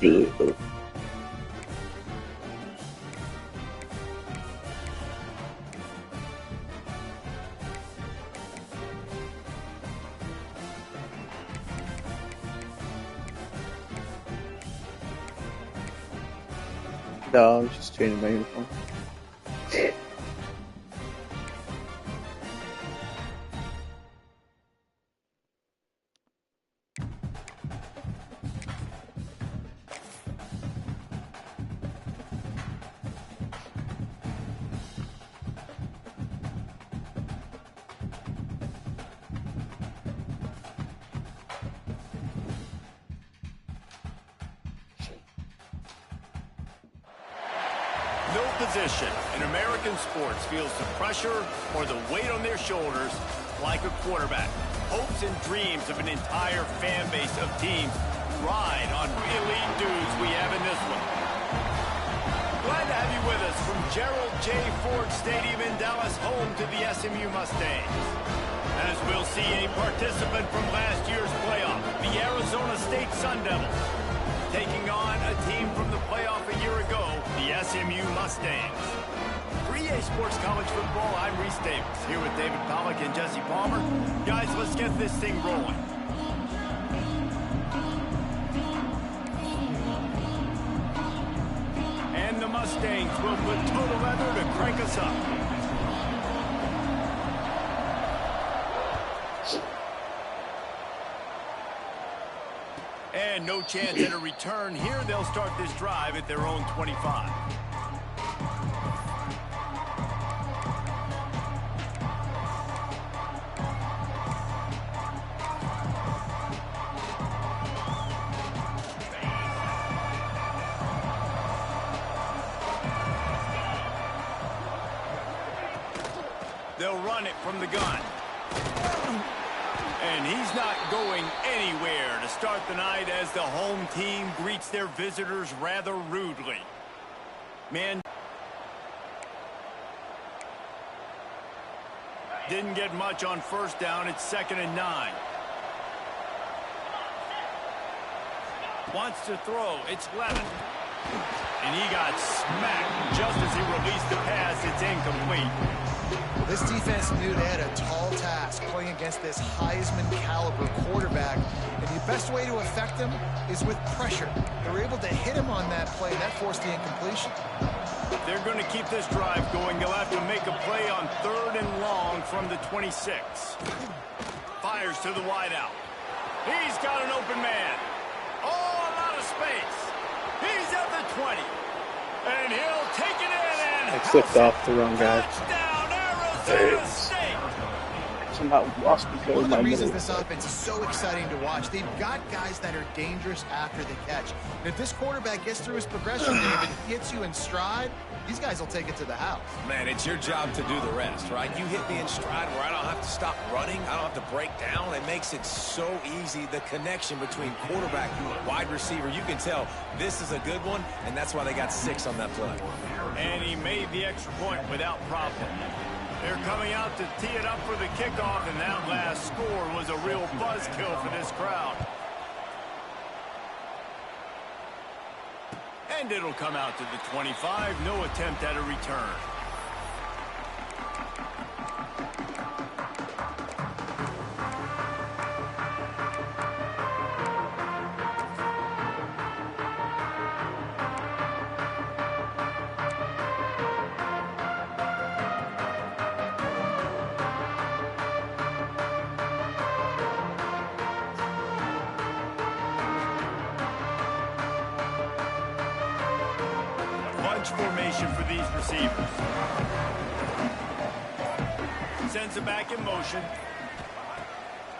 Ew. No, I was just changing my uniform. No position in American sports feels the pressure or the weight on their shoulders like a quarterback. Hopes and dreams of an entire fan base of teams ride on elite dudes we have in this one. Glad to have you with us from Gerald J. Ford Stadium in Dallas, home to the SMU Mustangs. As we'll see a participant from last year's playoff, the Arizona State Sun Devils, taking on a team from the playoff a year ago, the SMU Mustangs. For EA Sports College Football, I'm Reese Davis, here with David Pollack and Jesse Palmer. Guys, let's get this thing rolling. And the Mustangs will put total leather to crank us up. And no chance at a return here. They'll start this drive at their own 25. They'll run it from the gun. And he's not going anywhere to start the night as the home team greets their visitors rather rudely. Man, didn't get much on first down. It's 2nd and 9. Wants to throw. It's Levin. And he got smacked just as he released the pass. It's incomplete. This defense knew they had a tall task playing against this Heisman-caliber quarterback, and the best way to affect him is with pressure. They were able to hit him on that play, and that forced the incompletion. They're going to keep this drive going. They'll have to make a play on 3rd and long from the 26. Fires to the wideout. He's got an open man. Oh, a lot of space. He's at the 20. And he'll take it in and I slipped off the wrong guy. touchdown. There it is. Somehow lost control One of of my the reasons middle. this offense is so exciting to watch, they've got guys that are dangerous after the catch. And if this quarterback gets through his progression, David, hits you in stride, these guys will take it to the house. Man, it's your job to do the rest, right? You hit me in stride where I don't have to stop running. I don't have to break down. It makes it so easy, the connection between quarterback and wide receiver. You can tell this is a good one, and that's why they got 6 on that play. And he made the extra point without problem. They're coming out to tee it up for the kickoff, and that last score was a real buzzkill for this crowd. And it'll come out to the 25. No attempt at a return. Formation for these receivers. Sends it back in motion.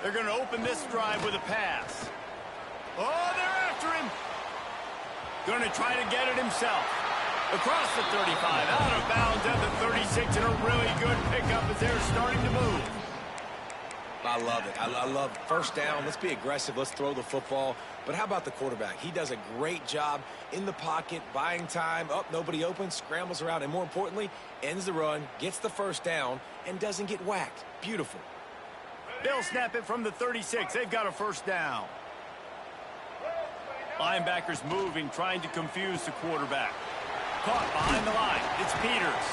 They're going to open this drive with a pass. Oh, they're after him. Going to try to get it himself. Across the 35, out of bounds at the 36, and a really good pickup as they're starting to move. I love it. I love first down. Let's be aggressive. Let's throw the football. But how about the quarterback? He does a great job in the pocket, buying time. Up, nobody open, scrambles around, and more importantly, ends the run, gets the first down, and doesn't get whacked. Beautiful. They'll snap it from the 36. They've got a first down. Linebackers moving, trying to confuse the quarterback. Caught behind the line. It's Peters.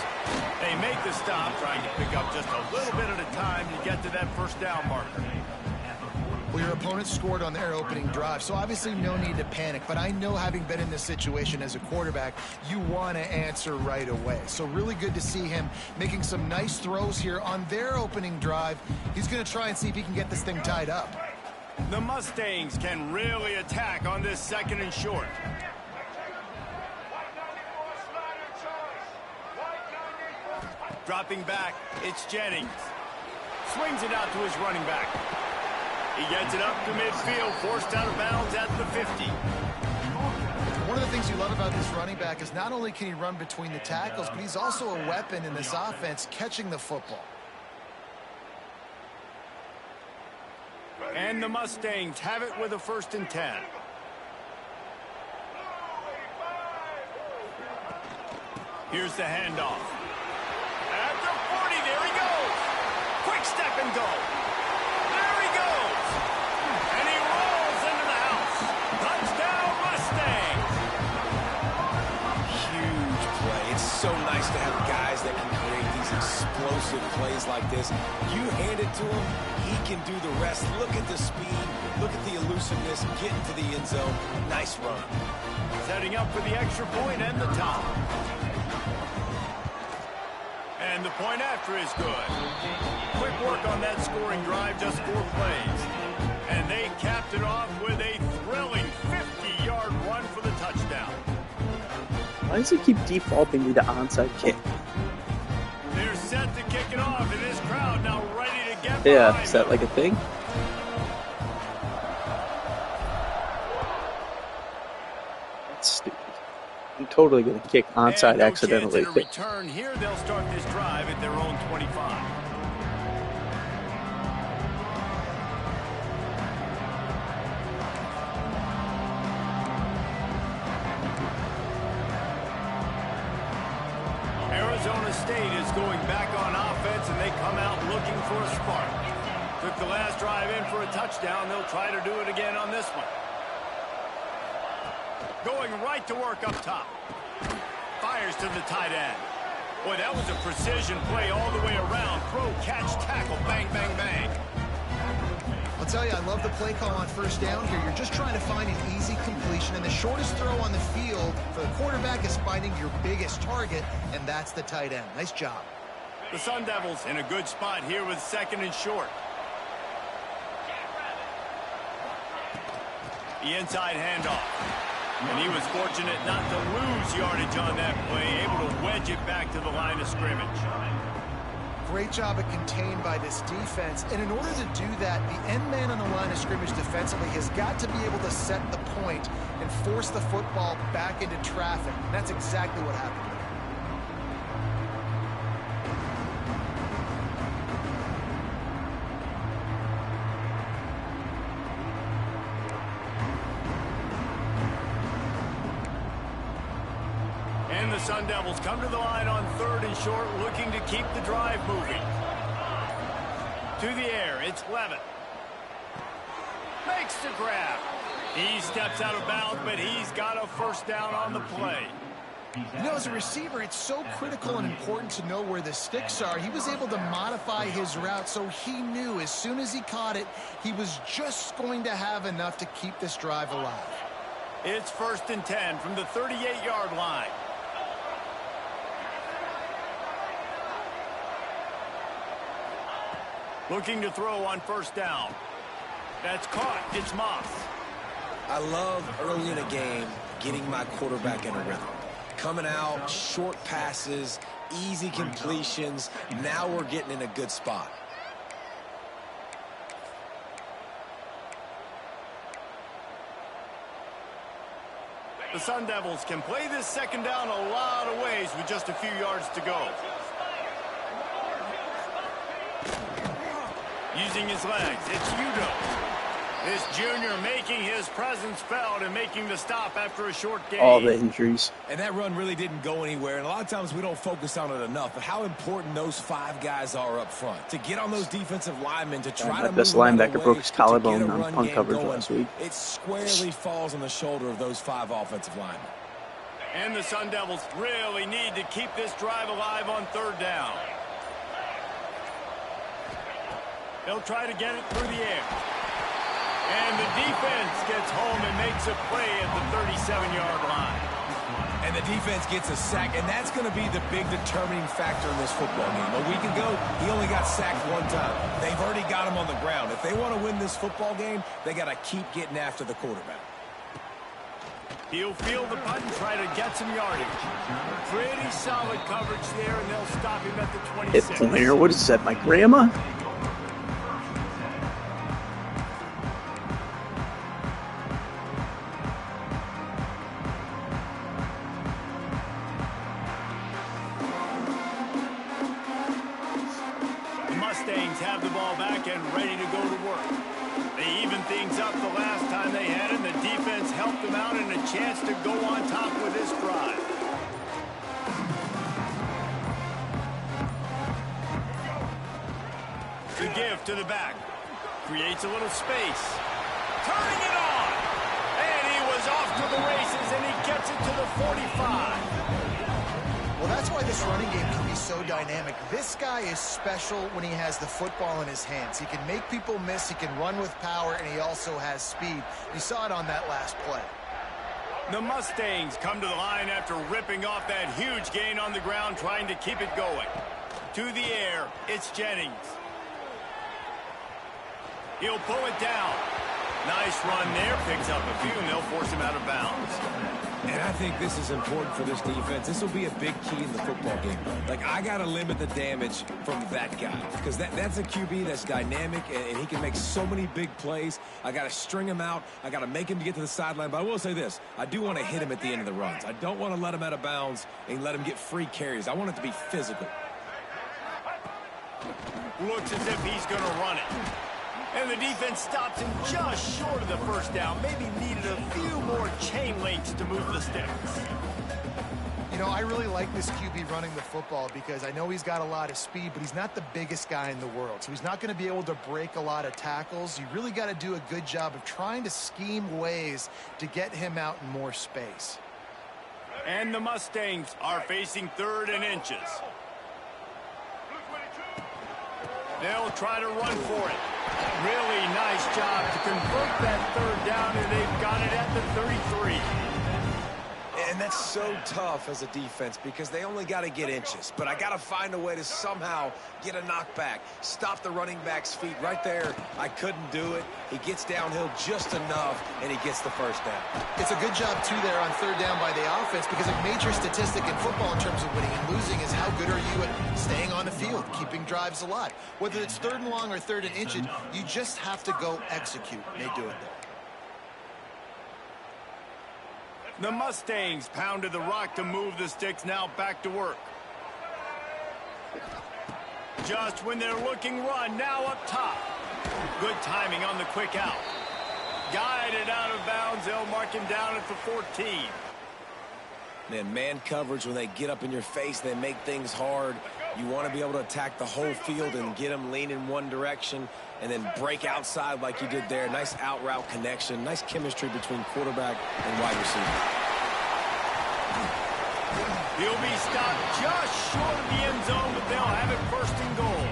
They make the stop, trying to pick up just a little bit at a time to get to that first down marker. Well, your opponent scored on their opening drive, so obviously no need to panic. But I know, having been in this situation as a quarterback, you want to answer right away. So really good to see him making some nice throws here on their opening drive. He's going to try and see if he can get this thing tied up. The Mustangs can really attack on this 2nd and short. Dropping back, it's Jennings. Swings it out to his running back. He gets it up to midfield, forced out of bounds at the 50. One of the things you love about this running back is not only can he run between the tackles, but he's also a weapon in this offense, catching the football. And the Mustangs have it with a 1st and 10. Here's the handoff. At the 40, there he goes. Quick step and go. There he goes. And he rolls into the house. Touchdown, Mustangs. Huge play. It's so nice to have guys that can create these explosive plays like this. You hand it to him, he can do the rest. Look at the speed. Look at the elusiveness. Get into the end zone. Nice run. Setting up for the extra point and the top. And the point after is good. Quick work on that scoring drive, just 4 plays. And they capped it off with a thrilling 50-yard run for the touchdown. Why does he keep defaulting to the onside kick? They're set to kick it off, and this crowd now ready to get Yeah, behind is that them. like a thing? That's stupid. I'm totally going to kick onside And no accidentally. chance at a return here. They'll start this drive at their own 25. Arizona State is going back on offense, and they come out looking for a spark. Took the last drive in for a touchdown. They'll try to do it again on this one. Going right to work up top. Fires to the tight end. Boy, that was a precision play all the way around. Throw, catch, tackle, bang, bang, bang. I'll tell you, I love the play call on 1st down here. You're just trying to find an easy completion, and the shortest throw on the field for the quarterback is finding your biggest target, and that's the tight end. Nice job. The Sun Devils in a good spot here with 2nd and short. The inside handoff. And he was fortunate not to lose yardage on that play, able to wedge it back to the line of scrimmage. Great job at contained by this defense. And in order to do that, the end man on the line of scrimmage defensively has got to be able to set the point and force the football back into traffic. And that's exactly what happened. And the Sun Devils come to the line on 3rd and short, looking to keep the drive moving. To the air, it's Levitt. Makes the grab. He steps out of bounds, but he's got a 1st down on the play. You know, as a receiver, it's so critical and important to know where the sticks are. He was able to modify his route, so he knew as soon as he caught it, he was just going to have enough to keep this drive alive. It's 1st and 10 from the 38-yard line. Looking to throw on 1st down. That's caught. It's Moss. I love early in a game getting my quarterback in a rhythm. Coming out, short passes, easy completions. Now we're getting in a good spot. The Sun Devils can play this 2nd down a lot of ways with just a few yards to go. Using his legs, it's Udo. This junior making his presence felt and making the stop after a short game. All the injuries. And that run really didn't go anywhere. And a lot of times we don't focus on it enough. But how important those 5 guys are up front. To get on those defensive linemen, to try to move best linebacker broke his collarbone on punt coverage last week. It squarely falls on the shoulder of those 5 offensive linemen. And the Sun Devils really need to keep this drive alive on 3rd down. They'll try to get it through the air. And the defense gets home and makes a play at the 37-yard line. And the defense gets a sack, and that's going to be the big determining factor in this football game. A week ago, he only got sacked 1 time. They've already got him on the ground. If they want to win this football game, they got to keep getting after the quarterback. He'll field the punt and try to get some yardage. Pretty solid coverage there, and they'll stop him at the 26. Hit pointer. What is that, my grandma? Mustangs have the ball back and ready to go to work. They evened things up the last time they had it, and the defense helped them out and a chance to go on top with this drive. The give to the back. Creates a little space. Turning it on! And he was off to the races, and he gets it to the 45. Well, that's why this running game can be so dynamic. This guy is special when he has the football in his hands. He can make people miss, he can run with power, and he also has speed. You saw it on that last play. The Mustangs come to the line after ripping off that huge gain on the ground, trying to keep it going. To the air, it's Jennings. He'll pull it down. Nice run there, picks up a few, and they'll force him out of bounds. And I think this is important for this defense. This will be a big key in the football game. Like, I got to limit the damage from that guy because that's a QB that's dynamic, and he can make so many big plays. I got to string him out. I got to make him get to the sideline. But I will say this. I do want to hit him at the end of the runs. I don't want to let him out of bounds and let him get free carries. I want it to be physical. Looks as if he's going to run it. And the defense stops him just short of the first down. Maybe needed a few more chain links to move the sticks. You know, I really like this QB running the football because I know he's got a lot of speed, but he's not the biggest guy in the world. So he's not going to be able to break a lot of tackles. You really got to do a good job of trying to scheme ways to get him out in more space. And the Mustangs are facing 3rd and inches. They'll try to run for it. Really nice job to convert that 3rd down, and they've got it at the 33. And that's so tough as a defense because they only got to get inches. But I got to find a way to somehow get a knockback, stop the running back's feet right there. I couldn't do it. He gets downhill just enough, and he gets the first down. It's a good job, too, there on 3rd down by the offense because a major statistic in football in terms of winning and losing is how good are you at staying on the field, keeping drives alive. Whether it's 3rd and long or 3rd and inches, you just have to go execute. They do it there. The Mustangs pounded the rock to move the sticks, now back to work. Just when they're looking run, now up top. Good timing on the quick out. Guided out of bounds, they'll mark him down at the 14. Man coverage, when they get up in your face, they make things hard. You want to be able to attack the whole field and get them leaning one direction and then break outside like you did there. Nice out route connection. Nice chemistry between quarterback and wide receiver. He'll be stopped just short of the end zone, but they'll have it 1st and goal.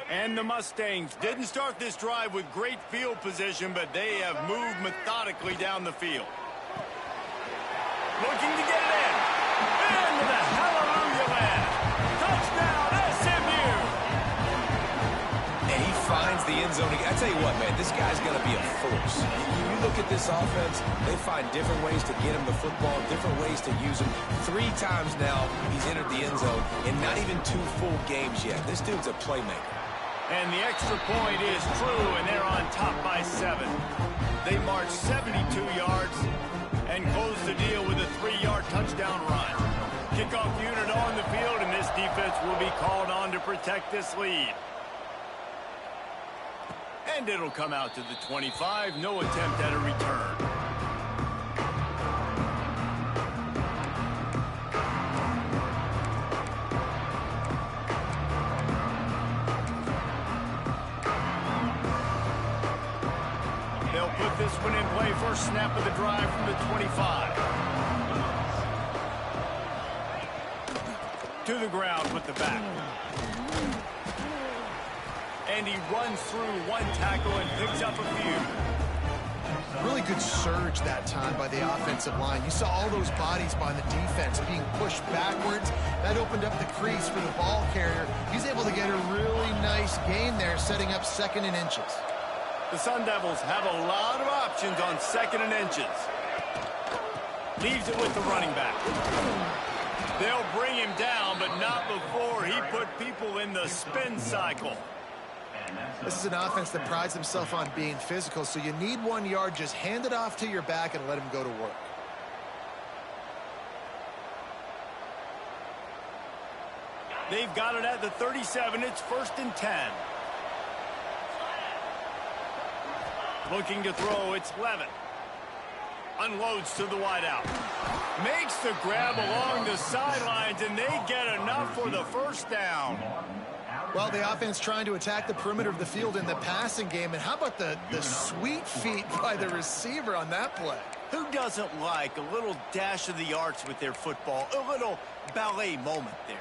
And the Mustangs didn't start this drive with great field position, but they have moved methodically down the field. Looking to get it in. Into the hallelujah land. Touchdown, SMU. And he finds the end zone. I tell you what, man, this guy's going to be a force. You look at this offense, they find different ways to get him the football, different ways to use him. 3 times now he's entered the end zone, and not even 2 full games yet. This dude's a playmaker. And the extra point is true, and they're on top by 7. They march 72 yards and close the deal with a 3-yard touchdown run. Kickoff unit on the field, and this defense will be called on to protect this lead. And it'll come out to the 25. No attempt at a return. They'll put this one in play. First snap of the drive from the 25. To the ground with the back. And he runs through one tackle and picks up a few. Really good surge that time by the offensive line. You saw all those bodies by the defense being pushed backwards. That opened up the crease for the ball carrier. He's able to get a really nice gain there, setting up 2nd and inches. The Sun Devils have a lot of options on 2nd and inches. Leaves it with the running back. They'll bring him down, but not before he put people in the spin cycle. This is an offense that prides himself on being physical, so you need 1 yard. Just hand it off to your back and let him go to work. They've got it at the 37. It's 1st and 10. Looking to throw, it's Levin. Unloads to the wideout. Makes the grab along the sidelines, and they get enough for the first down. Well, the offense trying to attack the perimeter of the field in the passing game. And how about the sweet feet by the receiver on that play? Who doesn't like a little dash of the arts with their football? A little ballet moment there.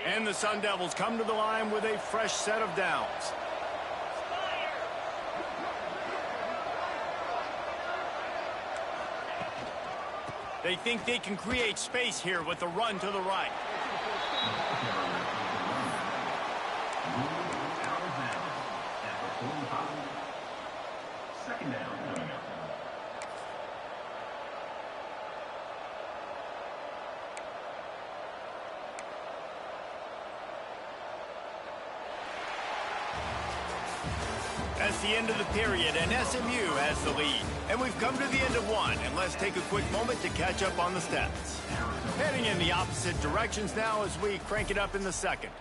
And the Sun Devils come to the line with a fresh set of downs. They think they can create space here with the run to the right. Second down. That's the end of the period, and SMU has the lead. And we've come to the end of one, and let's take a quick moment to catch up on the stats. Heading in the opposite directions now as we crank it up in the second.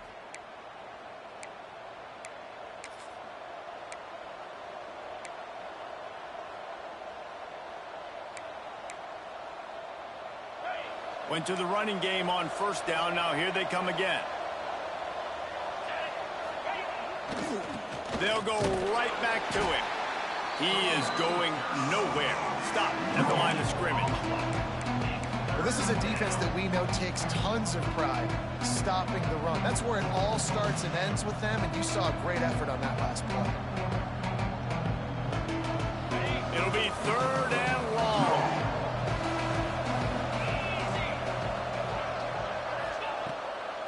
Went to the running game on first down. Now here they come again. They'll go right back to him. He is going nowhere. Stop at the line of scrimmage. Well, this is a defense that we know takes tons of pride stopping the run. That's where it all starts and ends with them, and you saw a great effort on that last play. It'll be 3rd and long.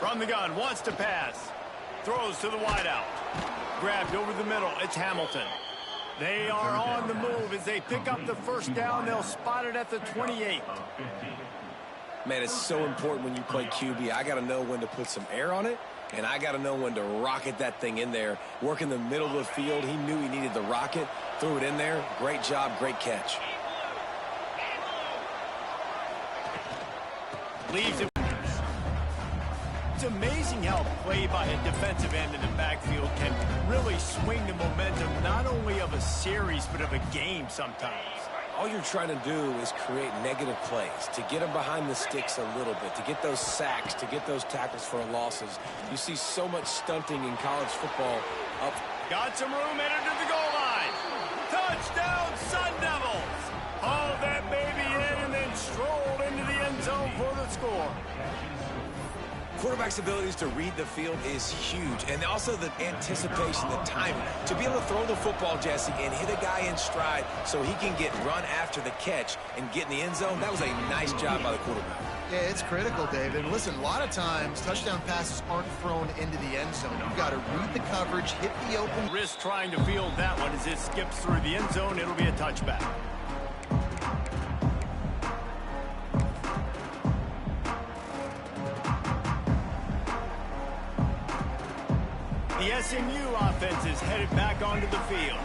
From the gun, wants to pass. Throws to the wideout. Grabbed over the middle. It's Hamilton. They are on the move as they pick up the first down. They'll spot it at the 28. Man, it's so important when you play QB. I got to know when to put some air on it, and I got to know when to rocket that thing in there. Work in the middle of the field. He knew he needed the rocket. Threw it in there. Great job, great catch. Leaves it. It's amazing how play by a defensive end in the backfield can really swing the momentum not only of a series but of a game sometimes. All you're trying to do is create negative plays, to get them behind the sticks a little bit, to get those sacks, to get those tackles for losses. You see so much stunting in college football. Up. Got some room, entered to the goal line. Touchdown, Sun Devils! Hauled that baby in and then strolled into the end zone for the score. Quarterback's abilities to read the field is huge, and also the anticipation, the timing. To be able to throw the football, Jesse, and hit a guy in stride so he can get run after the catch and get in the end zone, that was a nice job by the quarterback. Yeah, it's critical, David. And listen, a lot of times, touchdown passes aren't thrown into the end zone. You've got to read the coverage, hit the open. Risk trying to field that one as it skips through the end zone. It'll be a touchback. The SMU offense is headed back onto the field.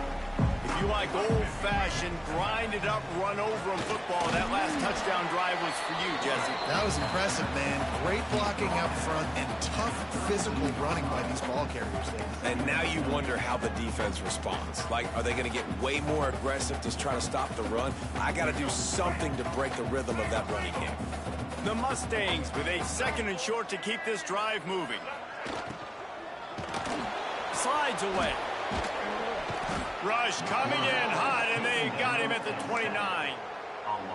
If you like old-fashioned, grinded-up, run-over-'em football, that last touchdown drive was for you, Jesse. That was impressive, man. Great blocking up front and tough physical running by these ball carriers there. And now you wonder how the defense responds. Like, are they going to get way more aggressive to try to stop the run? I got to do something to break the rhythm of that running game. The Mustangs with a 2nd and short to keep this drive moving. Slides away. Rush coming in hot, and they got him at the 29.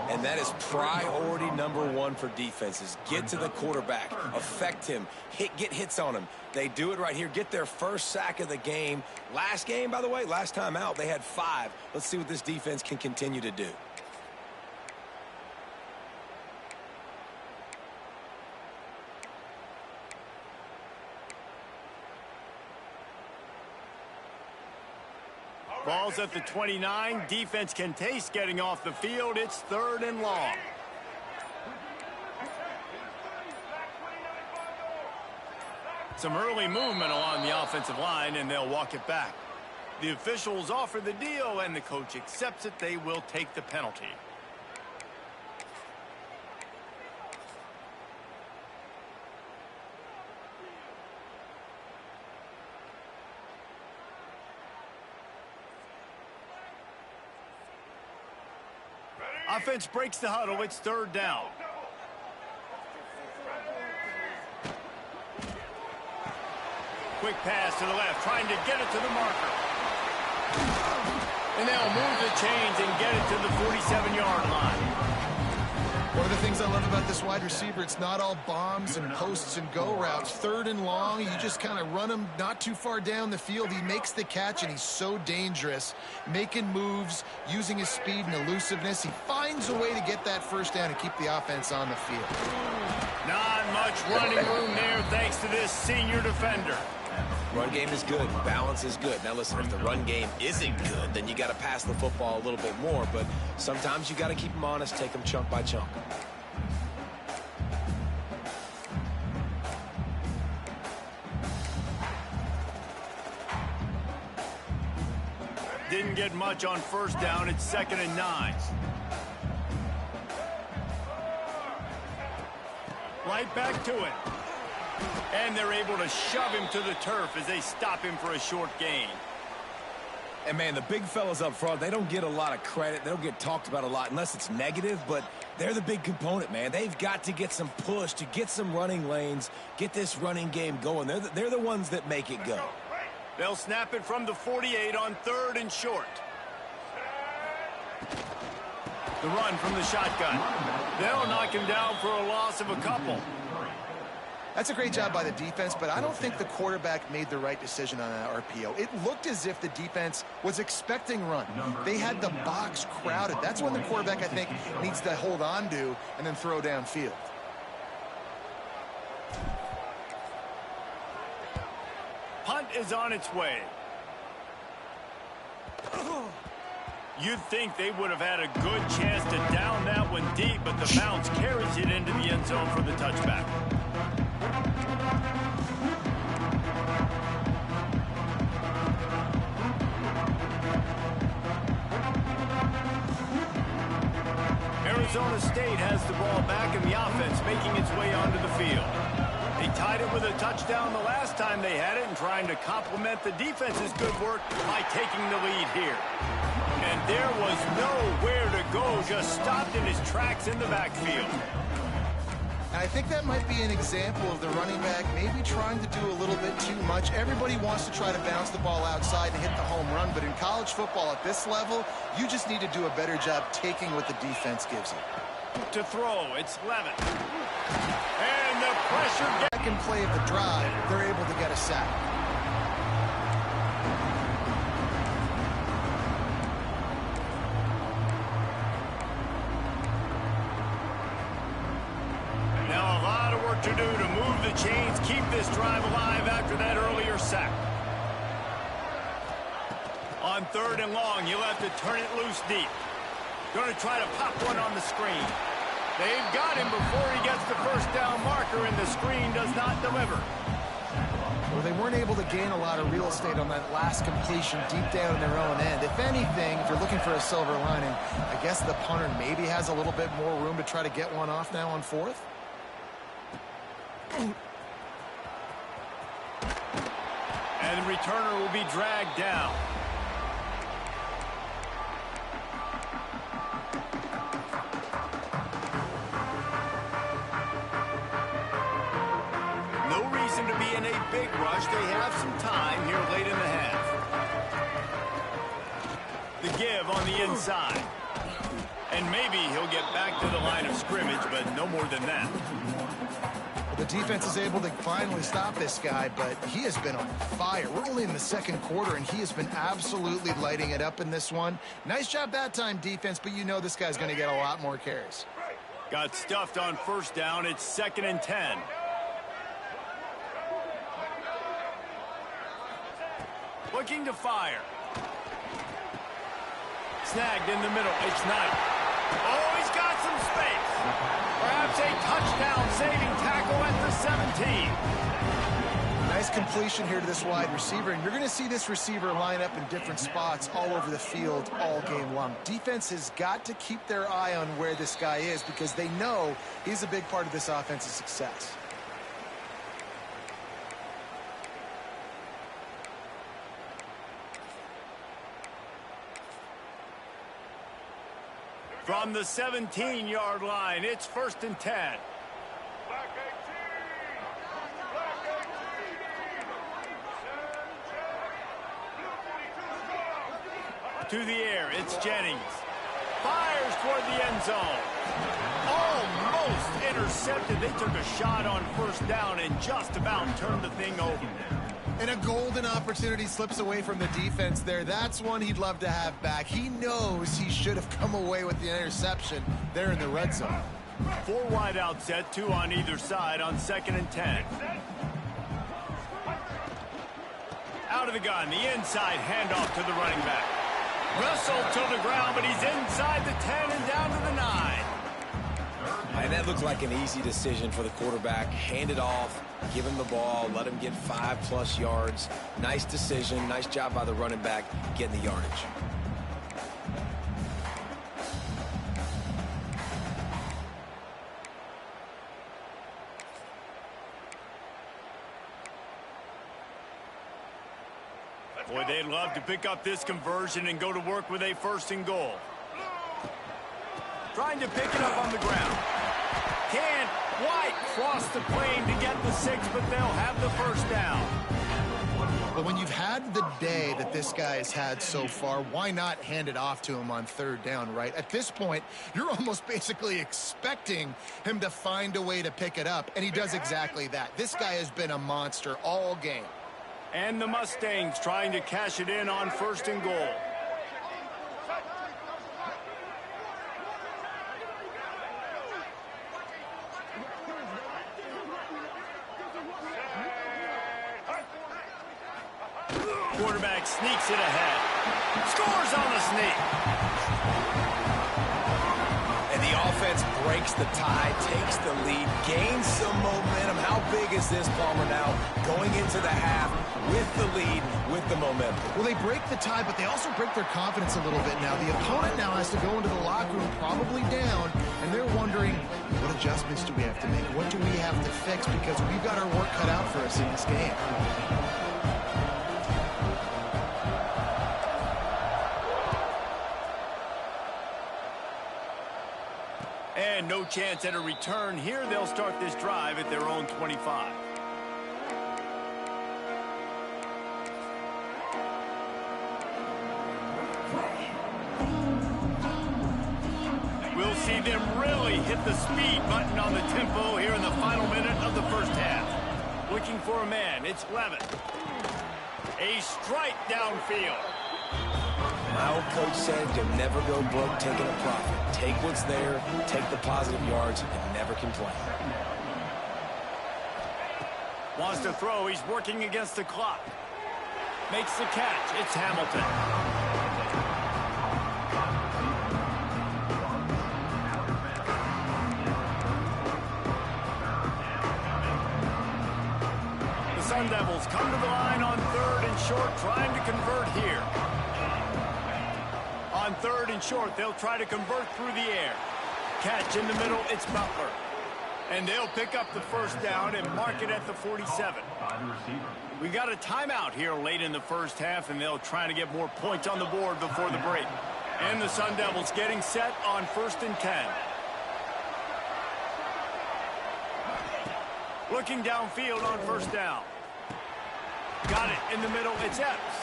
And that is priority number 1 for defenses. Get to the quarterback, affect him, get hits on him. They do it right here. Get their first sack of the game. Last game, by the way, last time out, they had 5. Let's see what this defense can continue to do. Ball's at the 29. Defense can taste getting off the field. It's 3rd and long. Some early movement along the offensive line, and they'll walk it back. The officials offer the deal, and the coach accepts it. They will take the penalty. Offense breaks the huddle. It's 3rd down. Quick pass to the left, trying to get it to the marker. And they'll move the chains and get it to the 47-yard line. One of the things I love about this wide receiver, it's not all bombs and posts and go routes. 3rd and long, you just kind of run him not too far down the field. He makes the catch, and he's so dangerous, making moves, using his speed and elusiveness. He finds a way to get that first down and keep the offense on the field. Not much running room there thanks to this senior defender. Run game is good. Balance is good. Now, listen, if the run game isn't good, then you got to pass the football a little bit more. But sometimes you got to keep them honest, take them chunk by chunk. Didn't get much on 1st down. It's 2nd and 9. Right back to it. And they're able to shove him to the turf as they stop him for a short gain. And, man, the big fellas up front, they don't get a lot of credit. They don't get talked about a lot unless it's negative, but they're the big component, man. They've got to get some push to get some running lanes, get this running game going. They're the ones that make it go. They'll snap it from the 48 on 3rd and short. The run from the shotgun. They'll knock him down for a loss of a couple. That's a great job by the defense, but I don't think the quarterback made the right decision on that RPO. It looked as if the defense was expecting run. They had the box crowded. That's when the quarterback, I think, needs to hold on to and then throw downfield. Punt is on its way. You'd think they would have had a good chance to down that one deep, but the bounce carries it into the end zone for the touchback. Arizona State has the ball back, and the offense making its way onto the field. They tied it with a touchdown the last time they had it and trying to complement the defense's good work by taking the lead here. And there was nowhere to go, just stopped in his tracks in the backfield. And I think that might be an example of the running back maybe trying to do a little bit too much. Everybody wants to try to bounce the ball outside and hit the home run, but in college football at this level, you just need to do a better job taking what the defense gives you. To throw, it's Levitt. And the pressure. Second play of the drive, they're able to get a sack. Now a lot of work to do to move the chains, keep this drive alive after that earlier sack. On 3rd and long, you'll have to turn it loose deep. Going to try to pop one on the screen. They've got him before he gets the first down marker, and the screen does not deliver. Well, they weren't able to gain a lot of real estate on that last completion deep down in their own end. If anything, if you're looking for a silver lining, I guess the punter maybe has a little bit more room to try to get one off now on fourth. And the returner will be dragged down. No reason to be in a big rush. They have some time here late in the half. The give on the inside. And maybe he'll get back to the line of scrimmage, but no more than that. The defense is able to finally stop this guy, but he has been on fire. We're only in the second quarter, and he has been absolutely lighting it up in this one. Nice job that time, defense, but you know this guy's going to get a lot more carries. Got stuffed on first down. It's 2nd and 10. Looking to fire. Snagged in the middle. It's Knight. Oh, he's got some space. Perhaps a touchdown-saving tackle at the 17. Nice completion here to this wide receiver, and you're going to see this receiver line up in different spots all over the field all game long. Defense has got to keep their eye on where this guy is because they know he's a big part of this offense's success. From the 17-yard line, it's 1st and 10. To the air, it's Jennings. Fires toward the end zone. Almost intercepted. They took a shot on first down and just about turned the thing over. And a golden opportunity slips away from the defense there. That's one he'd love to have back. He knows he should have come away with the interception there in the red zone. 4 wide out set, 2 on either side on 2nd and 10. Out of the gun, the inside handoff to the running back. Wrestled to the ground, but he's inside the 10 and down to the 9. And that looked like an easy decision for the quarterback. Hand it off, give him the ball, let him get 5+ yards. Nice decision. Nice job by the running back getting the yardage. Boy, they'd love to pick up this conversion and go to work with a 1st and goal. Trying to pick it up on the ground. Can't quite cross the plane to get the 6, but they'll have the 1st down. But when you've had the day that this guy has had so far, why not hand it off to him on 3rd down, right? At this point, you're almost basically expecting him to find a way to pick it up, and he does exactly that. This guy has been a monster all game. And the Mustangs trying to cash it in on 1st and goal. Quarterback sneaks it ahead. Scores on the sneak. And the offense breaks the tie, takes the lead, gains some momentum. How big is this, Palmer, now going into the half with the lead, with the momentum? Well, they break the tie, but they also break their confidence a little bit now. The opponent now has to go into the locker room probably down, and they're wondering, what adjustments do we have to make? What do we have to fix? Because we've got our work cut out for us in this game. And no chance at a return here. They'll start this drive at their own 25. We'll see them really hit the speed button on the tempo here in the final minute of the 1st half. Looking for a man. It's Levin. A strike downfield. My old coach said you'll never go broke taking a profit. Take what's there, take the positive yards, and never complain. Wants to throw. He's working against the clock. Makes the catch. It's Hamilton. Sun Devils come to the line on 3rd and short, trying to convert here. On 3rd and short, they'll try to convert through the air. Catch in the middle, it's Butler. And they'll pick up the first down and mark it at the 47. We got a timeout here late in the first half, and they'll try to get more points on the board before the break. And the Sun Devils getting set on 1st and 10. Looking downfield on 1st down. Got it in the middle, it's Epps.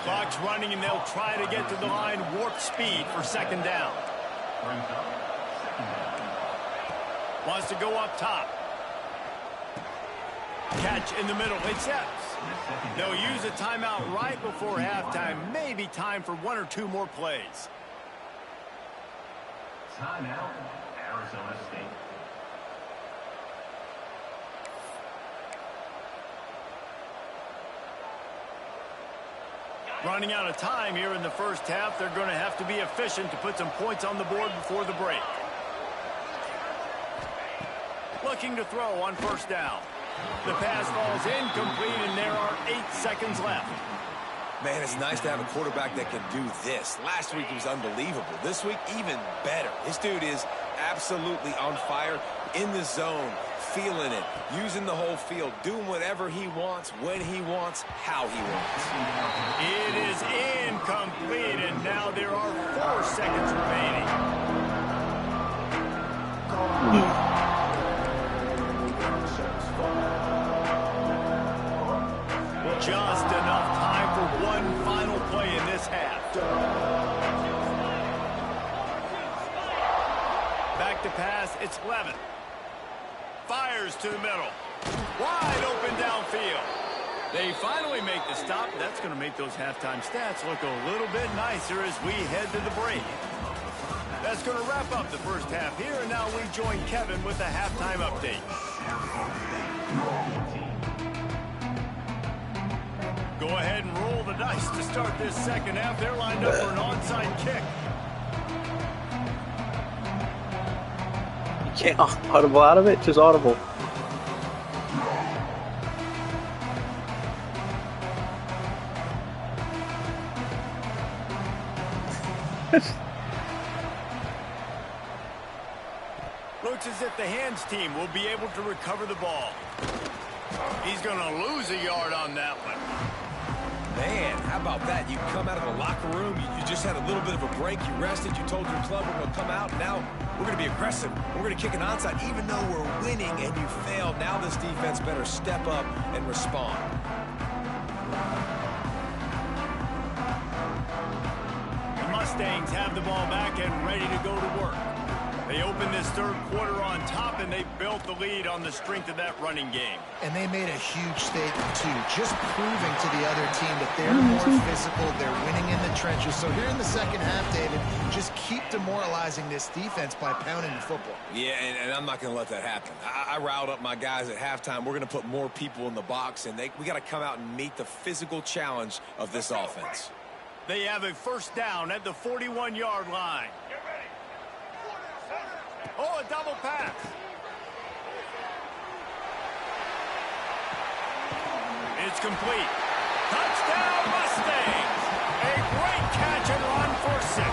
Clock's running, and they'll try to get to the line warp speed for 2nd down. Wants to go up top. Catch in the middle, it's Epps. They'll use a timeout right before halftime. Maybe time for 1 or 2 more plays. Timeout, Arizona State. Running out of time here in the first half. They're going to have to be efficient to put some points on the board before the break. Looking to throw on 1st down. The pass falls incomplete, and there are 8 seconds left. Man, it's nice to have a quarterback that can do this. Last week he was unbelievable. This week, even better. This dude is absolutely on fire, in the zone, feeling it, using the whole field, doing whatever he wants, when he wants, how he wants. It is incomplete, and now there are 4 seconds remaining. Just enough time for one final play in this half. Back to pass, it's Levin. Fires to the middle. Wide open downfield. They finally make the stop. That's going to make those halftime stats look a little bit nicer as we head to the break. That's going to wrap up the first half here, and now we join Kevin with the halftime update. Go ahead and roll the dice to start this second half. They're lined up for an onside kick. You can't audible out of it, just audible. Looks as if the hands team will be able to recover the ball. He's going to lose a yard on that one. Man, how about that? You come out of the locker room, you just had a little bit of a break, you rested, you told your club we're going to come out, and now we're going to be aggressive. We're going to kick an onside, even though we're winning and you failed. Now this defense better step up and respond. The Mustangs have the ball back and ready to go to work. They opened this third quarter on top, and they built the lead on the strength of that running game. And they made a huge statement, too, just proving to the other team that they're more physical, they're winning in the trenches. So here in the second half, David, just keep demoralizing this defense by pounding the football. Yeah, and I'm not going to let that happen. I riled up my guys at halftime. We're going to put more people in the box, and we got to come out and meet the physical challenge of this offense. They have a first down at the 41-yard line. Oh, a double pass. It's complete. Touchdown, Mustangs. A great catch and run for 6.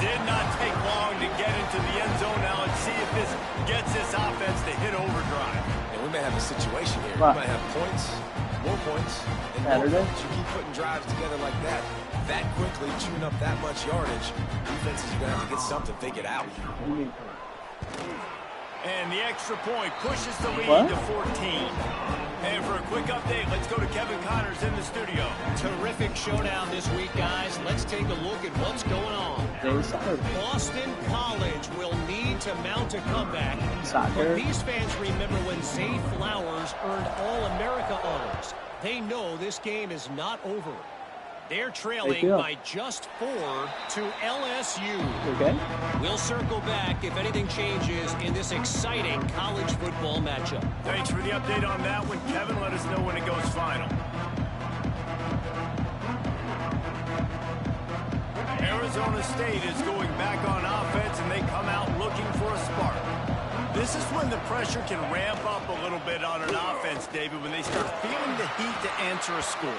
Did not take long to get into the end zone. Now let's see if this gets this offense to hit overdrive. And we may have a situation here. Wow. We might have points, more points, and more points. You keep putting drives together like that quickly, chewing up that much yardage, defenses are going to have to get something, think it out. And the extra point pushes the lead to 14. And for a quick update, let's go to Kevin Connors in the studio. Terrific showdown this week, guys. Let's take a look at what's going on. Boston College will need to mount a comeback. But these fans remember when Zay Flowers earned All-America honors. They know this game is not over. They're trailing by just 4 to LSU. Okay. We'll circle back if anything changes in this exciting college football matchup. Thanks for the update on that one, Kevin. Let us know when it goes final. Arizona State is going back on offense, and they come out looking for a spark. This is when the pressure can ramp up a little bit on an offense, David, when they start feeling the heat to answer a score.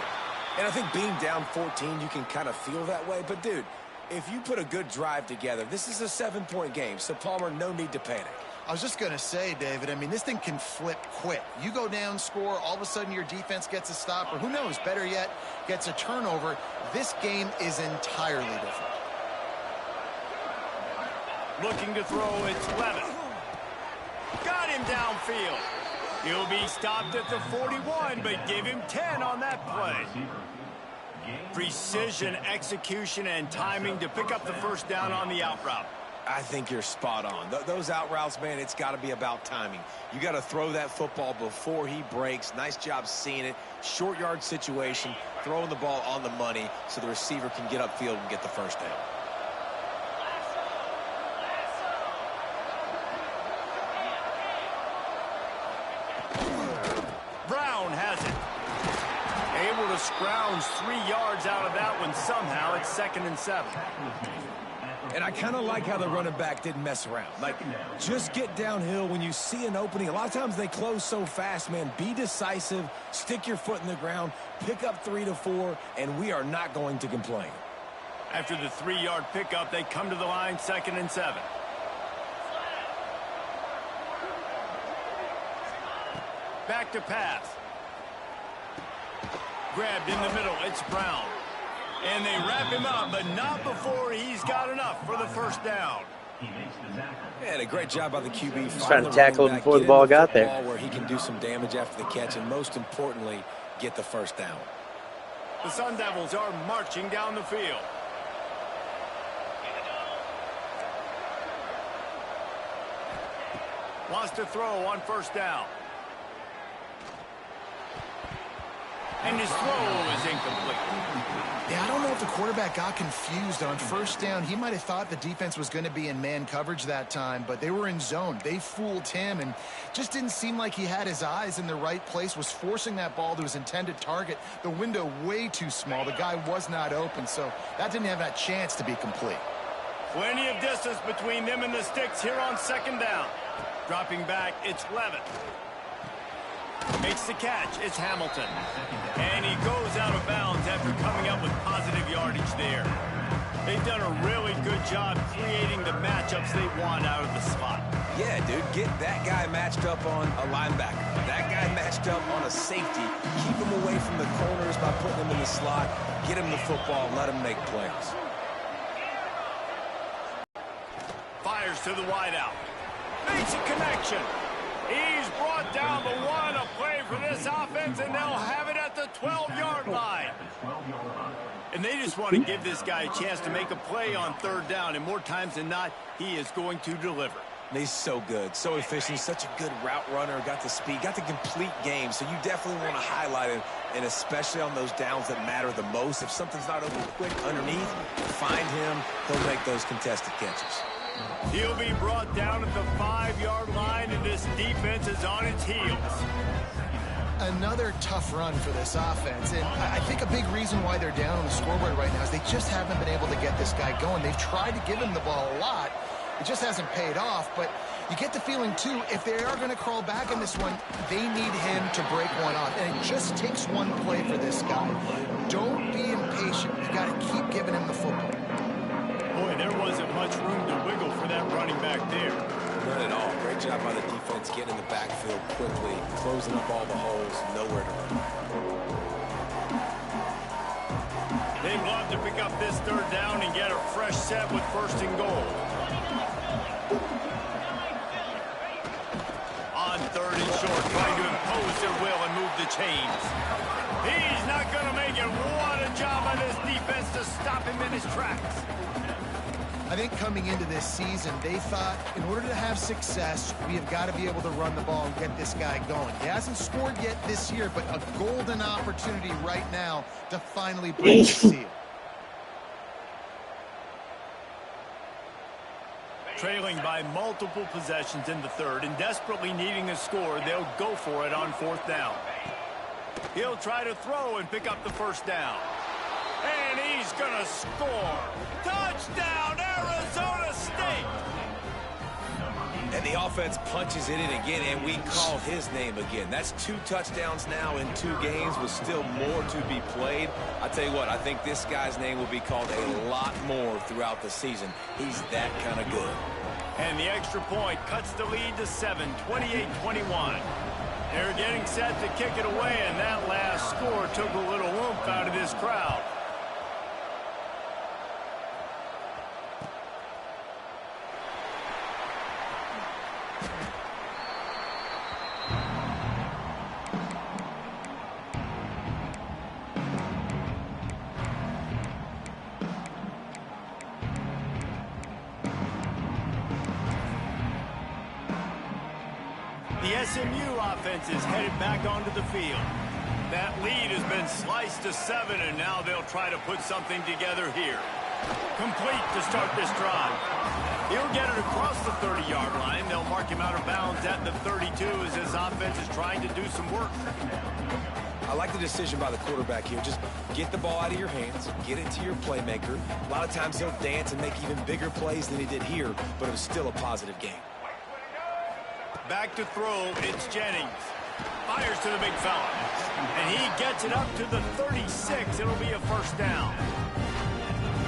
And I think being down 14, you can kind of feel that way. But, dude, if you put a good drive together, this is a 7-point game. So, Palmer, no need to panic. I was just going to say, David, I mean, this thing can flip quick. You go down, score, all of a sudden your defense gets a stop, or who knows, better yet, gets a turnover. This game is entirely different. Looking to throw, it's Levis. Got him downfield. He'll be stopped at the 41, but give him 10 on that play. Precision, execution, and timing to pick up the first down on the out route. I think you're spot on. Those out routes, man, it's got to be about timing. You got to throw that football before he breaks. Nice job seeing it. Short yard situation, throwing the ball on the money so the receiver can get upfield and get the first down. Brown has it. Able to scrounge 3 yards out of that one somehow. It's 2nd and 7. And I kind of like how the running back didn't mess around. Like, just get downhill when you see an opening. A lot of times they close so fast, man. Be decisive, stick your foot in the ground, pick up 3 to 4, and we are not going to complain. After the 3-yard pickup, they come to the line, 2nd and 7. Back to pass. Grabbed in the middle. It's Brown. And they wrap him up, but not before he's got enough for the first down. And a great job by the QB. He's trying to tackle him before the ball got there. Where he can do some damage after the catch, and most importantly, get the first down. The Sun Devils are marching down the field. Wants to throw on first down. And his throw is incomplete. Yeah, I don't know if the quarterback got confused on first down. He might have thought the defense was going to be in man coverage that time, but they were in zone. They fooled him and just didn't seem like he had his eyes in the right place, was forcing that ball to his intended target. The window way too small. The guy was not open, so that didn't have that chance to be complete. Plenty of distance between them and the sticks here on 2nd down. Dropping back, it's Levitt. Makes the catch, it's Hamilton. And he goes out of bounds after coming up with positive yardage there. They've done a really good job creating the matchups they want out of the slot. Yeah, dude, get that guy matched up on a linebacker. That guy matched up on a safety. Keep him away from the corners by putting him in the slot. Get him the football, let him make plays. Fires to the wideout. Makes a connection. He's brought down the one, a play for this offense, and they'll have it at the 12-yard line. And they just want to give this guy a chance to make a play on 3rd down, and more times than not, he is going to deliver. And he's so good, so efficient, such a good route runner, got the speed, got the complete game, so you definitely want to highlight him, and especially on those downs that matter the most. If something's not open quick underneath, find him, he'll make those contested catches. He'll be brought down at the 5-yard line, and this defense is on its heels. Another tough run for this offense, and I think a big reason why they're down on the scoreboard right now is they just haven't been able to get this guy going. They've tried to give him the ball a lot. It just hasn't paid off, but you get the feeling, too, if they are going to crawl back in this one, they need him to break one off, and it just takes one play for this guy. Don't be impatient. You got to keep giving him the football. Boy, there wasn't much room to wiggle for that running back there. None at all. Great job by the defense getting in the backfield quickly, closing up all the holes, nowhere to run. They'd love to pick up this 3rd down and get a fresh set with 1st and goal. On 3rd and short, trying to impose their will and move the chains. He's not going to make it. What a job by this defense to stop him in his tracks. I think coming into this season, they thought in order to have success, we have got to be able to run the ball and get this guy going. He hasn't scored yet this year, but a golden opportunity right now to finally break the seal. Trailing by multiple possessions in the 3rd and desperately needing a score, they'll go for it on 4th down. He'll try to throw and pick up the 1st down. And he's going to score. Touchdown, Arizona State! And the offense punches it in again, and we call his name again. That's 2 touchdowns now in 2 games with still more to be played. I tell you what, I think this guy's name will be called a lot more throughout the season. He's that kind of good. And the extra point cuts the lead to 7, 28-21. They're getting set to kick it away, and that last score took a little oomph out of this crowd. The SMU offense is headed back onto the field. That lead has been sliced to 7, and now they'll try to put something together here. Complete to start this drive. He'll get it across the 30-yard line. They'll mark him out of bounds at the 32 as his offense is trying to do some work. I like the decision by the quarterback here. Just get the ball out of your hands, get it to your playmaker. A lot of times he'll dance and make even bigger plays than he did here, but it was still a positive game. Back to throw, it's Jennings. Fires to the big fella. And he gets it up to the 36. It'll be a first down.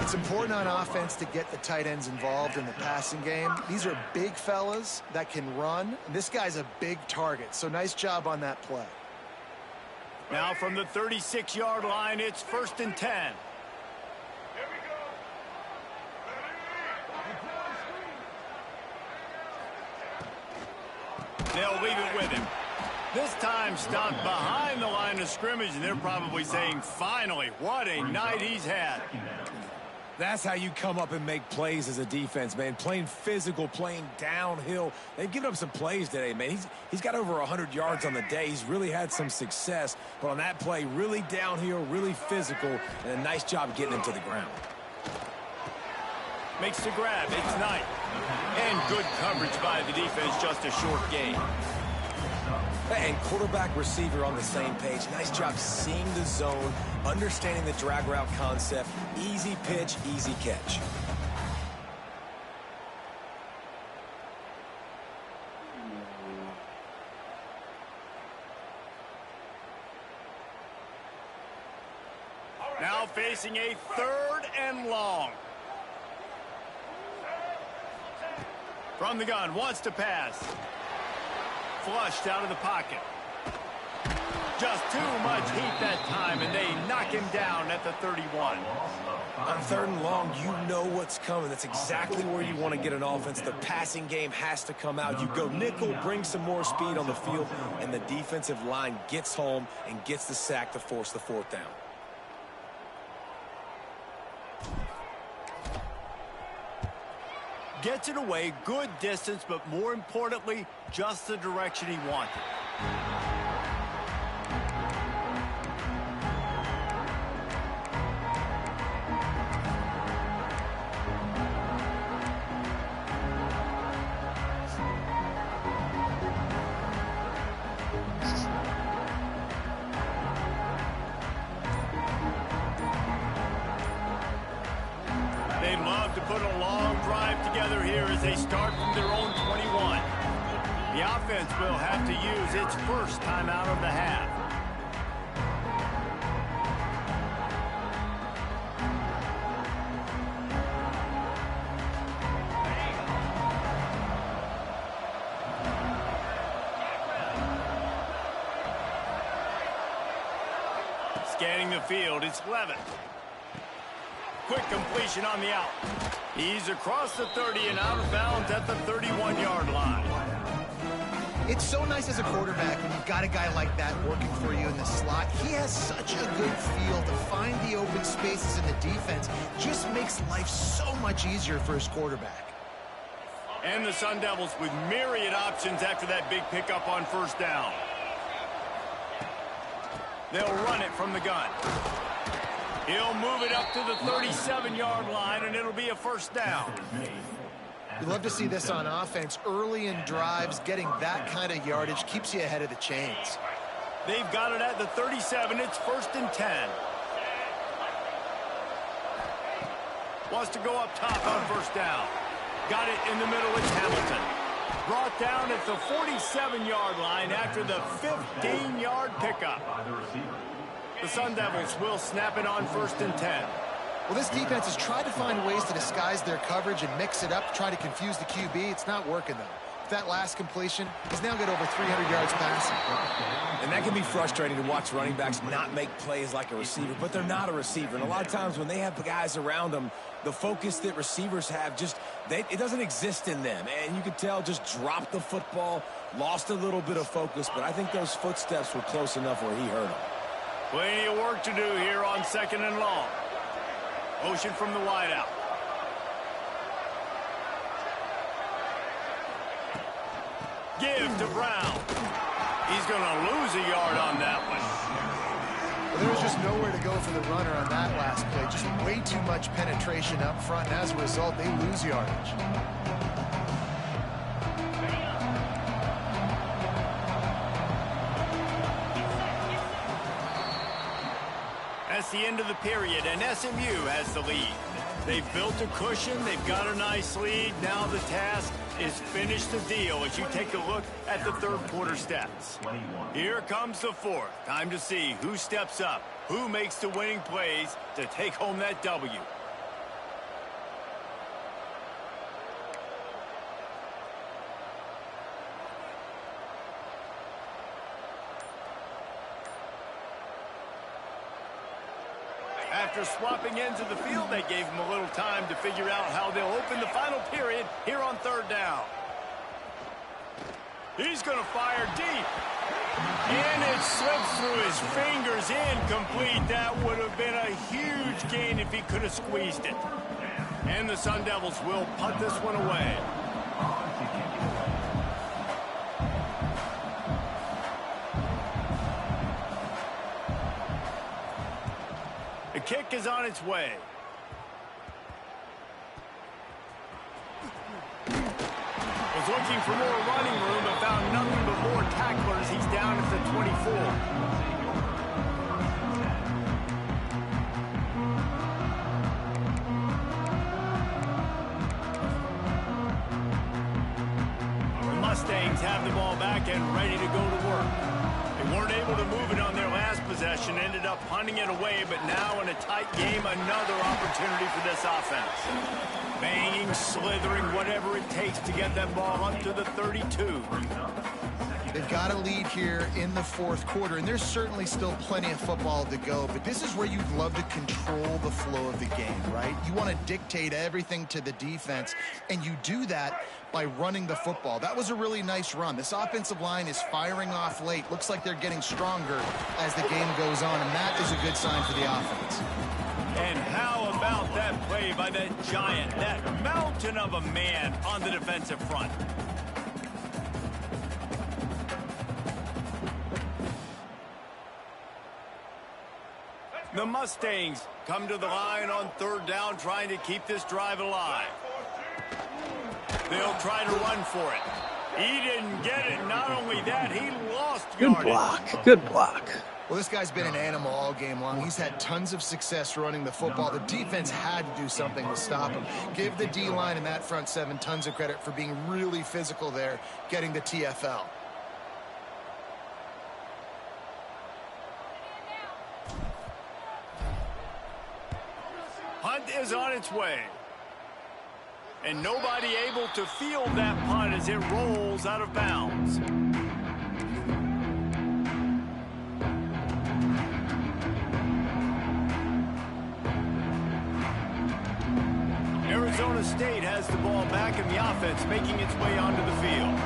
It's important on offense to get the tight ends involved in the passing game. These are big fellas that can run. This guy's a big target, so nice job on that play. Now from the 36-yard line, it's 1st and 10. They'll leave it with him. This time stopped behind the line of scrimmage, and they're probably saying, finally, what a night he's had. That's how you come up and make plays as a defense, man. Playing physical, playing downhill. They've given up some plays today, man. He's got over 100 yards on the day. He's really had some success. But on that play, really downhill, really physical, and a nice job getting him to the ground. Makes the grab. It's Knight. And good coverage by the defense, just a short gain. And quarterback receiver on the same page. Nice job seeing the zone, understanding the drag route concept. Easy pitch, easy catch. Now facing a 3rd and long. From the gun, wants to pass. Flushed out of the pocket. Just too much heat that time, and they knock him down at the 31. On 3rd and long, you know what's coming. That's exactly where you want to get an offense. The passing game has to come out. You go nickel, bring some more speed on the field, and the defensive line gets home and gets the sack to force the 4th down. Gets it away, good distance, but more importantly, just the direction he wanted. They'd love to put a long drive together here as they start from their own 21. The offense will have to use its first timeout of the half. Scanning the field, it's Levitt. Quick completion on the out. He's across the 30 and out of bounds at the 31-yard line. It's so nice as a quarterback when you've got a guy like that working for you in the slot. He has such a good feel to find the open spaces in the defense. Just makes life so much easier for his quarterback. And the Sun Devils with myriad options after that big pickup on 1st down. They'll run it from the gun. He'll move it up to the 37-yard line, and it'll be a 1st down. You love to see this on offense. Early in drives, getting that kind of yardage keeps you ahead of the chains. They've got it at the 37. It's 1st and 10. Wants to go up top on 1st down. Got it in the middle. It's Hamilton. Brought down at the 47-yard line after the 15-yard pickup. The Sun Devils will snap it on 1st and 10. Well, this defense has tried to find ways to disguise their coverage and mix it up to try to confuse the QB. It's not working, though. With that last completion, he's now got over 300 yards passing. And that can be frustrating to watch running backs not make plays like a receiver, but they're not a receiver. And a lot of times when they have guys around them, the focus that receivers have it doesn't exist in them. And you could tell just dropped the football, lost a little bit of focus, but I think those footsteps were close enough where he heard them. Plenty of work to do here on 2nd and long. Motion from the wideout. Give to Brown. He's going to lose a yard on that one. Well, there was just nowhere to go for the runner on that last play. Just way too much penetration up front, and as a result, they lose yardage. That's the end of the period, and SMU has the lead. They've built a cushion. They've got a nice lead. Now the task is finish the deal as you take a look at the third quarter stats. Here comes the fourth. Time to see who steps up, who makes the winning plays to take home that W. After swapping ends of the field, they gave him a little time to figure out how they'll open the final period here on 3rd down. He's going to fire deep. And it slips through his fingers, incomplete. That would have been a huge gain if he could have squeezed it. And the Sun Devils will punt this one away. The kick is on its way. Was looking for more running room but found nothing but more tacklers. He's down at the 24. Mustangs have the ball back and ready to go to work. They weren't able to move it on their last possession, ended up punting it away, but now in a tight game, another opportunity for this offense. Banging, slithering, whatever it takes to get that ball up to the 32. They've got a lead here in the fourth quarter, and there's certainly still plenty of football to go, but this is where you'd love to control the flow of the game, right? You want to dictate everything to the defense, and you do that by running the football. That was a really nice run. This offensive line is firing off late. Looks like they're getting stronger as the game goes on, and that is a good sign for the offense. And how about that play by that giant, that mountain of a man on the defensive front? The Mustangs come to the line on 3rd down, trying to keep this drive alive. They'll try to run for it. He didn't get it. Not only that, he lost yardage. Good block. Good block. Well, this guy's been an animal all game long. He's had tons of success running the football. The defense had to do something to stop him. Give the D-line and that front seven tons of credit for being really physical there, getting the TFL. Punt is on its way. And nobody able to field that punt as it rolls out of bounds. Arizona State has the ball back in the offense, making its way onto the field.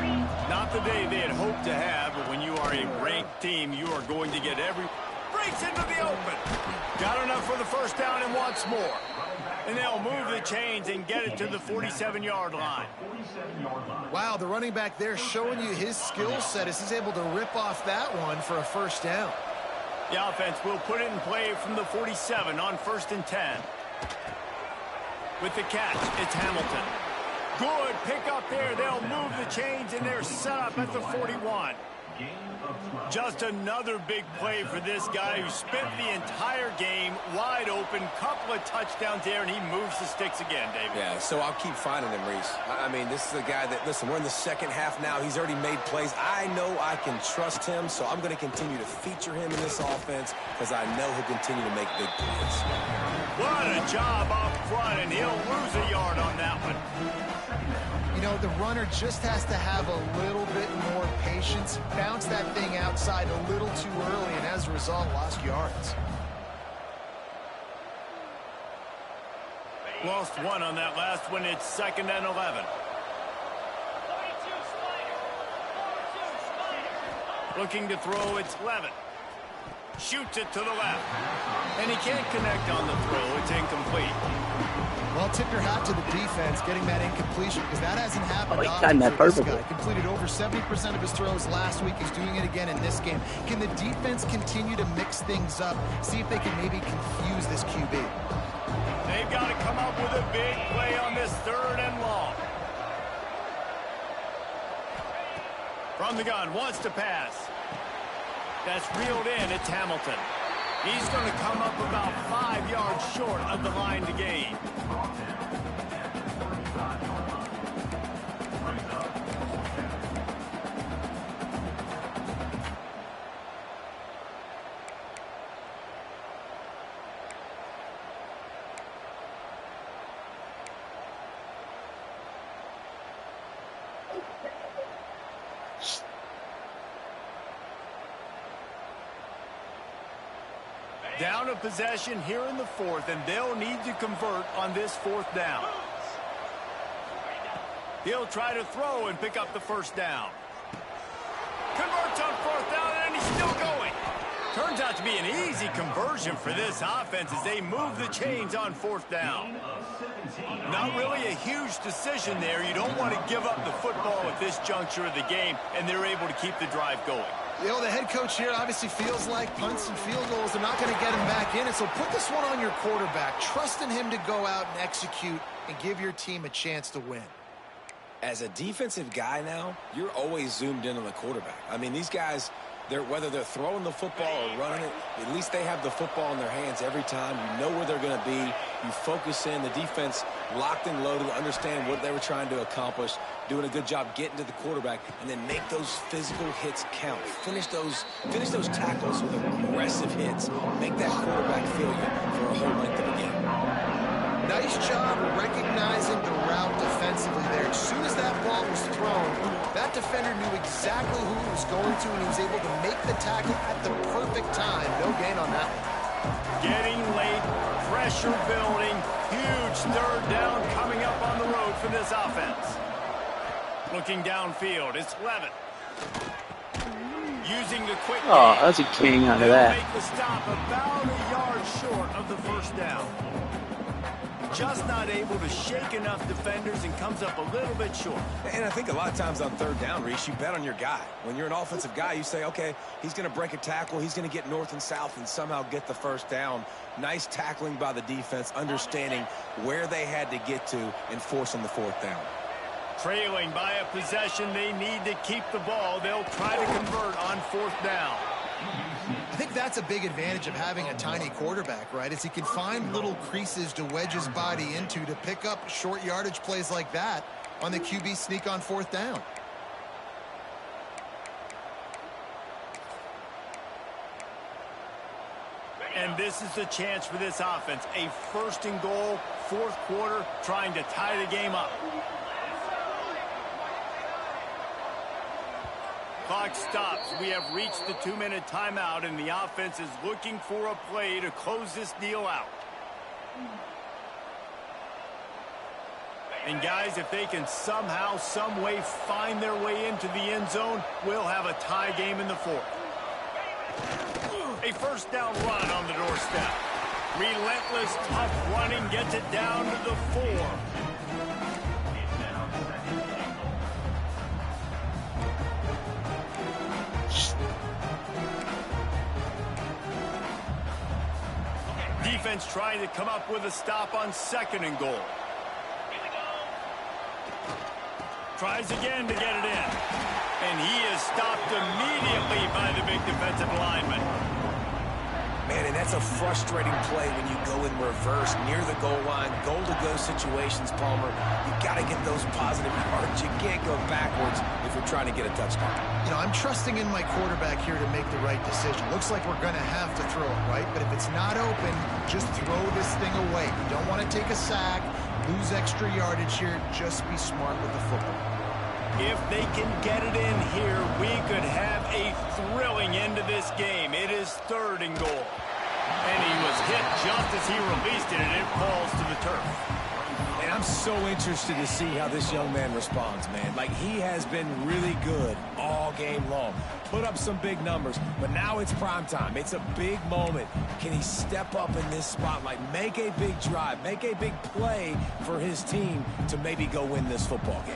Not the day they had hoped to have, but when you are a ranked team, you are going to get every... Breaks into the open. Got enough for the first down and wants more. And they'll move the chains and get it to the 47-yard line. Wow, the running back there showing you his skill set as he's able to rip off that one for a first down. The offense will put it in play from the 47 on 1st and 10. With the catch, it's Hamilton. Good pick up there. They'll move the chains, and they're set up at the 41. Just another big play for this guy who spent the entire game wide open, couple of touchdowns there, and he moves the sticks again, David. Yeah, so I'll keep finding him, Reese. I mean, this is a guy that, listen, we're in the second half now. He's already made plays. I know I can trust him, so I'm going to continue to feature him in this offense because I know he'll continue to make big plays. What a job up front, and he'll lose a yard on that one. You know, the runner just has to have a little bit more patience, bounce that thing outside a little too early, and as a result, lost yards. Lost one on that last one. It's 2nd and 11. Looking to throw, it's Levin. Shoots it to the left. And he can't connect on the throw. It's incomplete. Well, tip your hat to the defense getting that incompletion because that hasn't happened he often timed that for this perfectly. guy. Completed over 70% of his throws last week. He's doing it again in this game. Can the defense continue to mix things up, see if they can maybe confuse this QB? They've got to come up with a big play on this 3rd and long. From the gun, wants to pass. That's reeled in. It's Hamilton. He's going to come up about 5 yards short of the line to gain. Down a possession here in the 4th, and they'll need to convert on this 4th down. He'll try to throw and pick up the 1st down. Converts on 4th down, and he's still going. Turns out to be an easy conversion for this offense as they move the chains on 4th down. Not really a huge decision there. You don't want to give up the football at this juncture of the game, and they're able to keep the drive going. You know, the head coach here obviously feels like punts and field goals are not going to get him back in it, so put this one on your quarterback. Trust in him to go out and execute and give your team a chance to win. As a defensive guy now, you're always zoomed in on the quarterback. I mean, these guys, whether they're throwing the football or running it, at least they have the football in their hands every time. You know where they're going to be. You focus in. The defense locked and loaded, understand what they were trying to accomplish, doing a good job getting to the quarterback, and then make those physical hits count. Finish those tackles with aggressive hits. Make that quarterback feel you for a whole length of the game. Nice job recognizing the route defensively there. As soon as that ball was thrown, that defender knew exactly who he was going to, and he was able to make the tackle at the perfect time. No gain on that one. Getting late, pressure building, huge 3rd down coming up on the road for this offense. Looking downfield, it's Levin. Using the quick game. Oh, that's a king out of that. Make the stop about a yard short of the 1st down. Just not able to shake enough defenders and comes up a little bit short. And I think a lot of times on 3rd down, Reese, you bet on your guy. When you're an offensive guy, you say, okay, he's going to break a tackle. He's going to get north and south and somehow get the 1st down. Nice tackling by the defense, understanding where they had to get to and forcing the 4th down. Trailing by a possession, they need to keep the ball. They'll try to convert on 4th down. I think that's a big advantage of having a tiny quarterback, right? Is he can find little creases to wedge his body into to pick up short yardage plays like that on the QB sneak on 4th down. And this is the chance for this offense. A 1st and goal, 4th quarter, trying to tie the game up. Clock stops. We have reached the 2-minute timeout, and the offense is looking for a play to close this deal out. And guys, if they can somehow, some way find their way into the end zone, we'll have a tie game in the 4th. A 1st down run on the doorstep. Relentless, tough running gets it down to the 4. Defense trying to come up with a stop on 2nd and goal. Tries again to get it in. And he is stopped immediately by the big defensive lineman. Man, and that's a frustrating play when you go in reverse near the goal line. Goal-to-go situations, Palmer. You got to get those positive yards. You can't go backwards if you're trying to get a touchdown. You know, I'm trusting in my quarterback here to make the right decision. Looks like we're going to have to throw it, right? But if it's not open, just throw this thing away. You don't want to take a sack, lose extra yardage here. Just be smart with the football. If they can get it in here, we could have a thrilling end to this game. It is 3rd and goal. And he was hit just as he released it, and it falls to the turf. And I'm so interested to see how this young man responds, man. Like, he has been really good all game long. Put up some big numbers, but now it's prime time. It's a big moment. Can he step up in this spotlight, make a big drive, make a big play for his team to maybe go win this football game?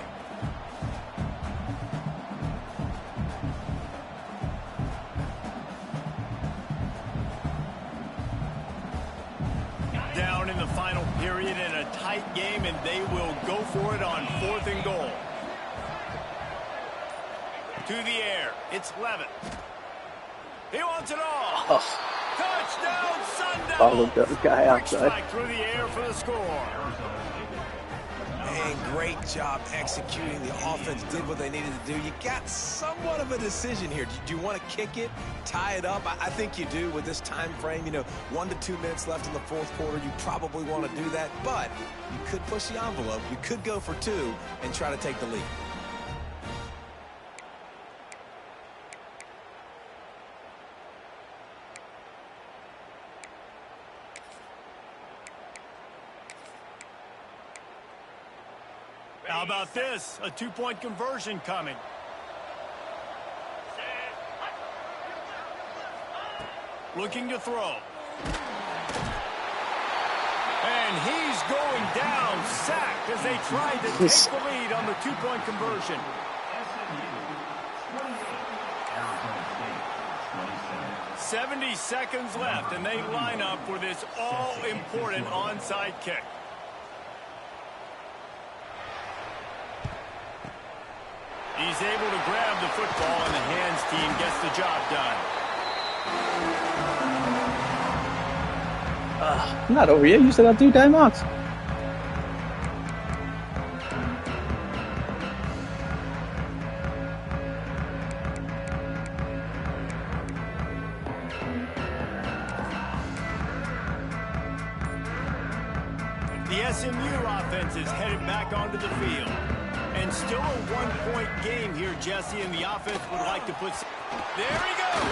Down in the final period in a tight game, and they will go for it on 4th and goal. To the air. It's Levitt. He wants it all. Oh. Touchdown, Sundown. Followed the guy outside. Strike through the air for the score. Man, great job executing. The offense did what they needed to do. You got somewhat of a decision here. Do you want to kick it, tie it up? I think you do with this time frame. You know, 1 to 2 minutes left in the 4th quarter. You probably want to do that, but you could push the envelope. You could go for 2 and try to take the lead. How about this? A 2-point conversion coming. Looking to throw. And he's going down, sacked as they tried to take the lead on the 2-point conversion. 70 seconds left, and they line up for this all-important onside kick. He's able to grab the football, and the hands team gets the job done. Not over yet. You still got 2 timeouts. The SMU offense is headed back onto the field. And still a 1-point game here, Jesse, and the offense would like to put... There he goes!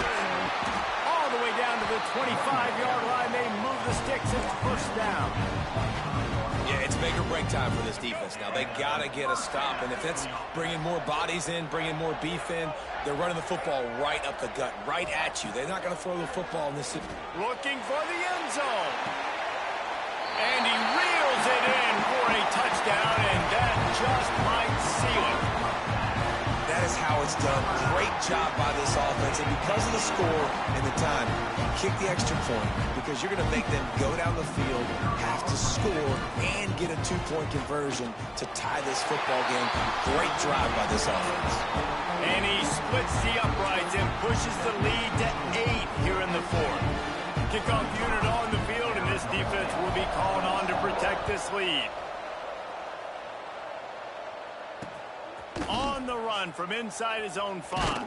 All the way down to the 25-yard line. They move the sticks, and it's 1st down. Yeah, it's make or break time for this defense now. They got to get a stop, and if it's bringing more bodies in, bringing more beef in, they're running the football right up the gut, right at you. They're not going to throw the football in this... Looking for the end zone. And he reels it in for a touchdown, and that just might seal it. That is how it's done. Great job by this offense. And because of the score and the time, you kick the extra point because you're going to make them go down the field, have to score, and get a 2-point conversion to tie this football game. Great drive by this offense. And he splits the uprights and pushes the lead to 8 here in the 4th. Kickoff unit on the field, and this defense will be called on to protect this lead. On the run from inside his own 5.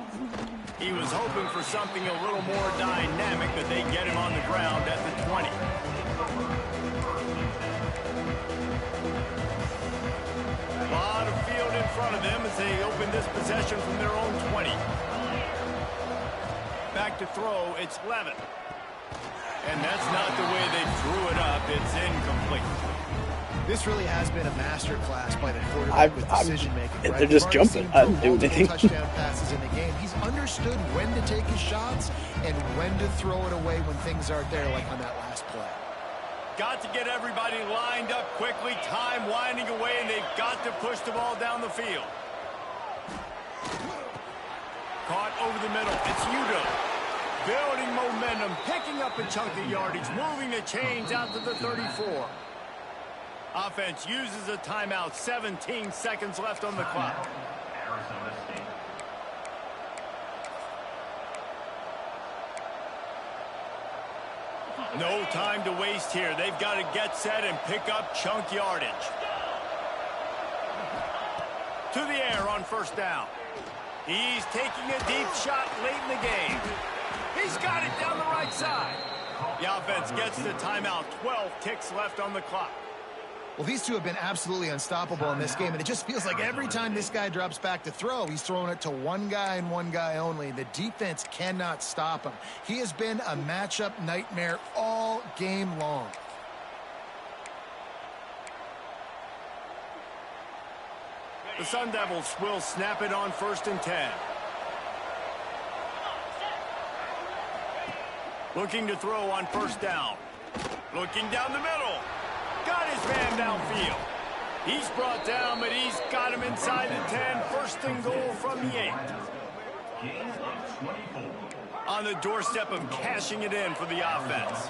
He was hoping for something a little more dynamic, but they get him on the ground at the 20. A lot of field in front of them as they open this possession from their own 20. Back to throw, it's Levitt. And that's not the way they drew it up. It's incomplete. This really has been a masterclass by the quarterback with decision-making. Right? They're just jumping. I didn't do anything. Touchdown passes in the game. He's understood when to take his shots and when to throw it away when things aren't there, like on that last play. Got to get everybody lined up quickly. Time winding away, and they've got to push the ball down the field. Caught over the middle. It's Udo. Building momentum, picking up a chunk of yardage, moving the chains out to the 34. Offense uses a timeout. 17 seconds left on the clock. Arizona State. No time to waste here. They've got to get set and pick up chunk yardage. To the air on first down. He's taking a deep shot late in the game. He's got it down the right side. The offense gets the timeout. 12 ticks left on the clock. Well, these two have been absolutely unstoppable in this game, and it just feels like every time this guy drops back to throw, he's throwing it to one guy and one guy only. The defense cannot stop him. He has been a matchup nightmare all game long. The Sun Devils will snap it on 1st and 10. Looking to throw on first down. Looking down the middle. Got his man downfield. He's brought down, but he's got him inside the 10. 1st and goal from the 8. Gain of 24. On the doorstep of cashing it in for the offense.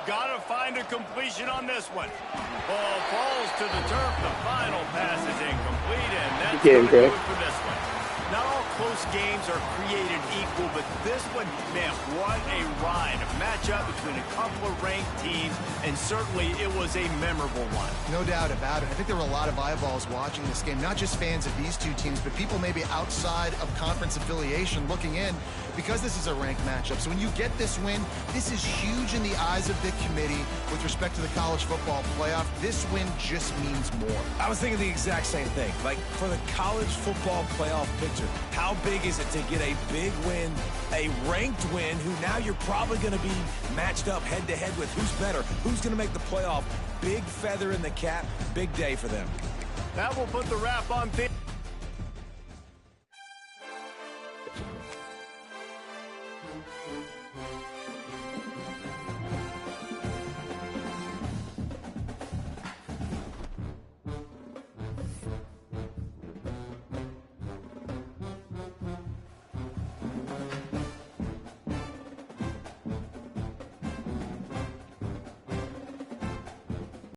Got to find a completion on this one. Ball falls to the turf. The final pass is incomplete, and that's going to do it for this one. Not all close games are created equal, but this one, man, what a ride. A matchup between a couple of ranked teams, and certainly it was a memorable one. No doubt about it. I think there were a lot of eyeballs watching this game, not just fans of these two teams, but people maybe outside of conference affiliation looking in, because this is a ranked matchup. So when you get this win, this is huge in the eyes of the committee with respect to the college football playoff. This win just means more. I was thinking the exact same thing. Like, for the college football playoff picture, how big is it to get a big win, a ranked win, who now you're probably going to be matched up head-to-head with who's better, who's going to make the playoff. Big feather in the cap, big day for them. That will put the wrap on things.